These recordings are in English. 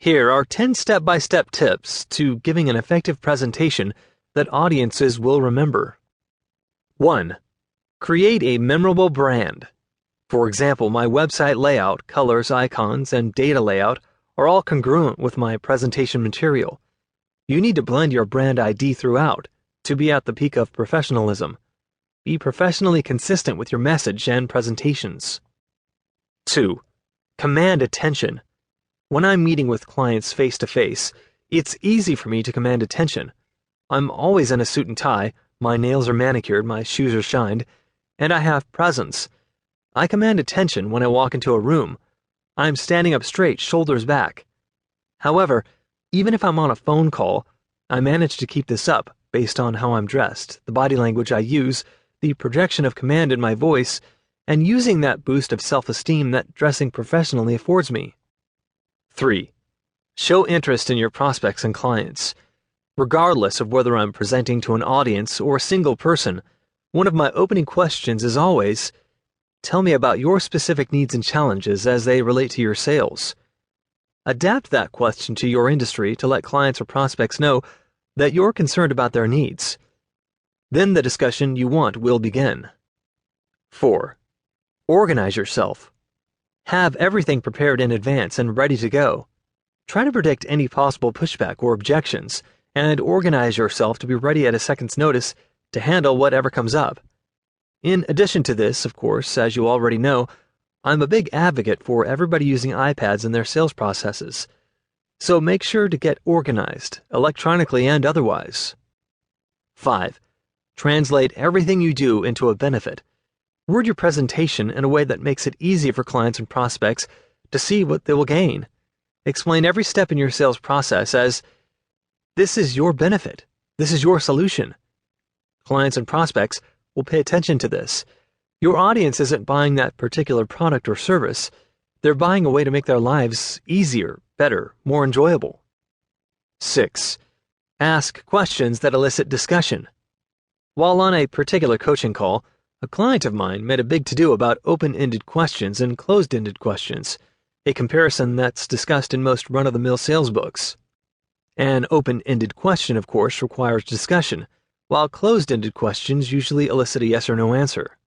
Here are 10 step-by-step tips to giving an effective presentation that audiences will remember. 1. Create a memorable brand. For example, my website layout, colors, icons, and data layout are all congruent with my presentation material. You need to blend your brand ID throughout to be at the peak of professionalism. Be professionally consistent with your message and presentations. 2. Command attention. When I'm meeting with clients face-to-face, it's easy for me to command attention. I'm always in a suit and tie, my nails are manicured, my shoes are shined, and I have presence. I command attention when I walk into a room. I'm standing up straight, shoulders back. However, even if I'm on a phone call, I manage to keep this up based on how I'm dressed, the body language I use, the projection of command in my voice, and using that boost of self-esteem that dressing professionally affords me. 3. Show interest in your prospects and clients. Regardless of whether I'm presenting to an audience or a single person, one of my opening questions is always, tell me about your specific needs and challenges as they relate to your sales. Adapt that question to your industry to let clients or prospects know that you're concerned about their needs. Then the discussion you want will begin. 4. Organize yourself. Have everything prepared in advance and ready to go. Try to predict any possible pushback or objections, and organize yourself to be ready at a second's notice to handle whatever comes up. In addition to this, of course, as you already know, I'm a big advocate for everybody using iPads in their sales processes. So make sure to get organized, electronically and otherwise. 5. Translate everything you do into a benefit. Word your presentation in a way that makes it easy for clients and prospects to see what they will gain. Explain every step in your sales process as, this is your benefit. This is your solution. Clients and prospects will pay attention to this. Your audience isn't buying that particular product or service. They're buying a way to make their lives easier, better, more enjoyable. 6. Ask questions that elicit discussion. While on a particular coaching call, a client of mine made a big to-do about open-ended questions and closed-ended questions, a comparison that's discussed in most run-of-the-mill sales books. An open-ended question, of course, requires discussion, while closed-ended questions usually elicit a yes or no answer.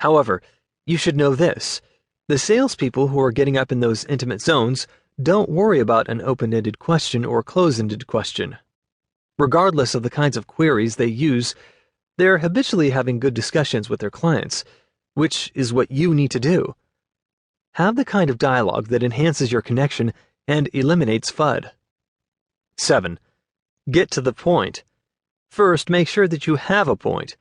However, you should know this. The salespeople who are getting up in those intimate zones don't worry about an open-ended question or closed-ended question. Regardless of the kinds of queries they use, they're habitually having good discussions with their clients, which is what you need to do. Have the kind of dialogue that enhances your connection and eliminates FUD. 7. Get to the point. First, make sure that you have a point.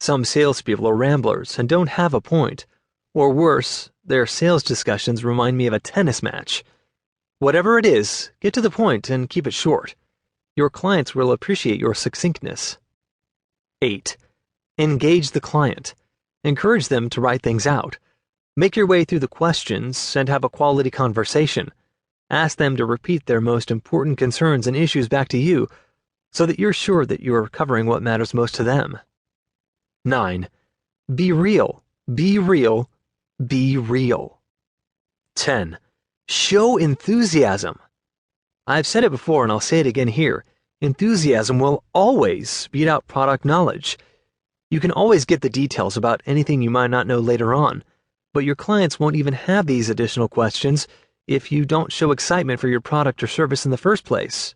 Some salespeople are ramblers and don't have a point. Or worse, their sales discussions remind me of a tennis match. Whatever it is, get to the point and keep it short. Your clients will appreciate your succinctness. 8. Engage the client. Encourage them to write things out. Make your way through the questions and have a quality conversation. Ask them to repeat their most important concerns and issues back to you so that you're sure that you're covering what matters most to them. 9. Be real. Be real. Be real. 10. Show enthusiasm. I've said it before and I'll say it again here. Enthusiasm will always beat out product knowledge. You can always get the details about anything you might not know later on, but your clients won't even have these additional questions if you don't show excitement for your product or service in the first place.